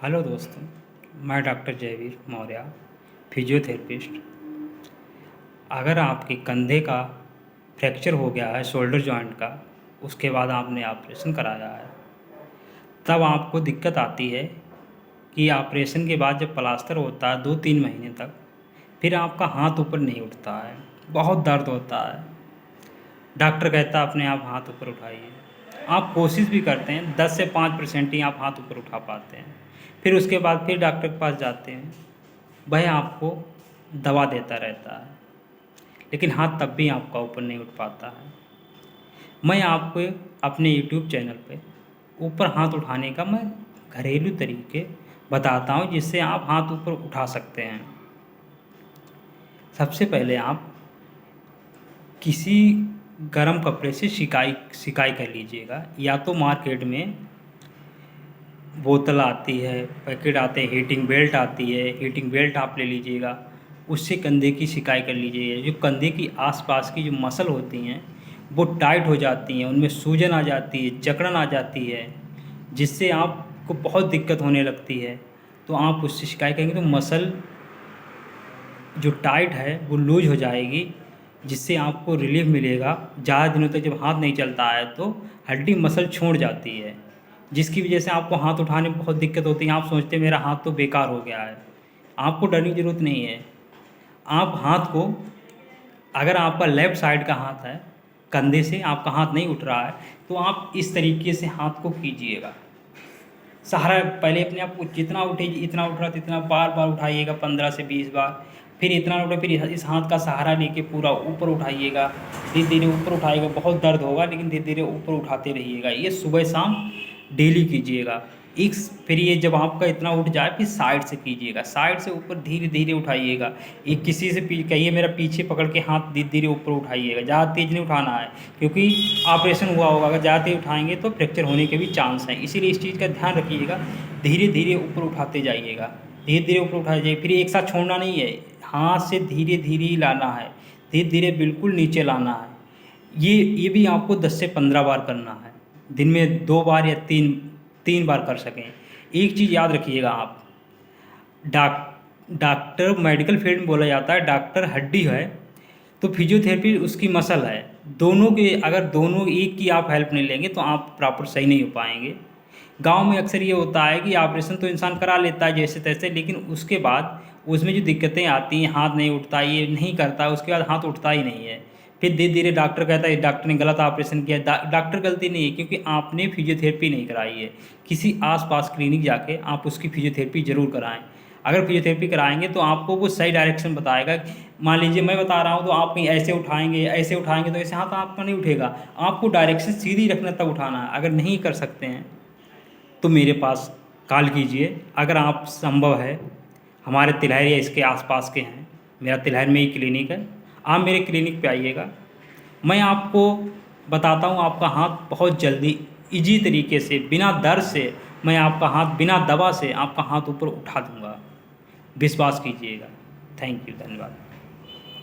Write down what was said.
Hello दोस्तों, मैं doctor Jaiveer Maurya, physiotherapist. अगर आपके कंधे का फ्रैक्चर हो गया है, शोल्डर जॉइंट का, उसके बाद आपने ऑपरेशन कराया है, तब आपको दिक्कत आती है कि ऑपरेशन के बाद जब प्लास्टर होता है 2-3 महीने तक, फिर आपका हाथ ऊपर नहीं उठता है, बहुत दर्द होता है। डॉक्टर कहता है अपने आप हाथ ऊपर उठाइए। आप कोशिश भी करते हैं, 10 से 5% ही आप हाथ ऊपर उठा पाते हैं। फिर उसके बाद फिर डॉक्टर के पास जाते हैं, वह आपको दवा देता रहता है, लेकिन हाथ तब भी आपका ऊपर नहीं उठ पाता है। मैं आपको अपने यूट्यूब चैनल पे ऊपर हाथ उठाने का मैं घरेलू तरीके बताता हूँ, जिससे आप हाथ ऊपर उठा सकते हैं। सबसे पहले आप किसी गर्म कपड़े से सिकाई सिकाई कर लीजिएगा, या तो मार्केट में बोतल आती है, पैकेट आते हैं, हीटिंग बेल्ट आती है, हीटिंग बेल्ट आप ले लीजिएगा, उससे कंधे की सिकाई कर लीजिएगा। जो कंधे की आसपास की जो मसल होती हैं वो टाइट हो जाती हैं, उनमें सूजन आ जाती है, जकड़न आ जाती है, जिससे आपको बहुत दिक्कत होने लगती है। तो आप उससे सिकाई करेंगे तो मसल जो टाइट है वो लूज हो जाएगी, जिससे आपको रिलीफ मिलेगा। ज़्यादा दिनों तक जब हाथ नहीं चलता है तो हड्डी मसल छोड़ जाती है, जिसकी वजह से आपको हाथ उठाने में बहुत दिक्कत होती है। आप सोचते हैं मेरा हाथ तो बेकार हो गया है। आपको डरने की ज़रूरत नहीं है। आप हाथ को, अगर आपका लेफ़्ट साइड का हाथ है, कंधे से आपका हाथ नहीं उठ रहा है, तो आप इस तरीके से हाथ को कीजिएगा। सहारा पहले अपने आप को जितना उठे, इतना उठ रहा है इतना बार बार उठाइएगा, 15 से 20 बार। फिर इतना उठे, फिर इस हाथ का सहारा लेके पूरा ऊपर उठाइएगा। धीरे धीरे ऊपर उठाइएगा, बहुत दर्द होगा लेकिन धीरे धीरे ऊपर उठाते रहिएगा। ये सुबह शाम डेली कीजिएगा। फिर ये जब आपका इतना उठ जाए फिर साइड से कीजिएगा, साइड से ऊपर धीरे धीरे उठाइएगा। एक किसी से कहिए मेरा पीछे पकड़ के हाथ धीरे धीरे ऊपर उठाइएगा, ज़्यादा तेज़ नहीं उठाना है, क्योंकि ऑपरेशन हुआ होगा। अगर ज़्यादा तेज़ उठाएंगे तो फ्रैक्चर होने के भी चांस हैं, इसीलिए इस चीज़ का ध्यान रखिएगा। धीरे धीरे ऊपर उठाते जाइएगा, धीरे धीरे ऊपर उठाते जाइए। फिर एक साथ छोड़ना नहीं है, हाथ से धीरे धीरे ही लाना है, धीरे धीरे बिल्कुल नीचे लाना है। ये भी आपको 10 से 15 बार करना है, दिन में 2 बार या 3 बार कर सकें। एक चीज़ याद रखिएगा आप, डॉक्टर मेडिकल फील्ड में बोला जाता है डॉक्टर हड्डी है, तो फिजियोथेरेपी उसकी मसल है। दोनों के, अगर दोनों एक की आप हेल्प नहीं लेंगे तो आप प्रॉपर सही नहीं हो पाएंगे। गांव में अक्सर ये होता है कि ऑपरेशन तो इंसान करा लेता है जैसे तैसे, लेकिन उसके बाद उसमें जो दिक्कतें आती हैं, हाथ नहीं उठता, ये नहीं करता, उसके बाद हाथ उठता ही नहीं है। फिर धीरे धीरे डॉक्टर कहता है डॉक्टर ने गलत ऑपरेशन किया। डॉक्टर गलती नहीं है, क्योंकि आपने फिजियोथेरेपी नहीं कराई है। किसी आसपास क्लिनिक जाके आप उसकी फिजियोथेरेपी ज़रूर कराएं। अगर फिजियोथेरेपी कराएंगे तो आपको वो सही डायरेक्शन बताएगा। मान लीजिए मैं बता रहा हूँ तो आप कहीं ऐसे उठाएंगे तो ऐसे हाथ आपका नहीं उठेगा। आपको डायरेक्शन सीधी रखना, तब उठाना है। अगर नहीं कर सकते हैं तो मेरे पास कॉल कीजिए। अगर आप संभव है, हमारे तिलहर या इसके आसपास के हैं, मेरा तिलहर में ही क्लिनिक है, आप मेरे क्लिनिक पे आइएगा। मैं आपको बताता हूँ, आपका हाथ बहुत जल्दी इजी तरीके से, बिना दर्द से, मैं आपका हाथ बिना दवा से आपका हाथ ऊपर उठा दूँगा। विश्वास कीजिएगा। थैंक यू, धन्यवाद।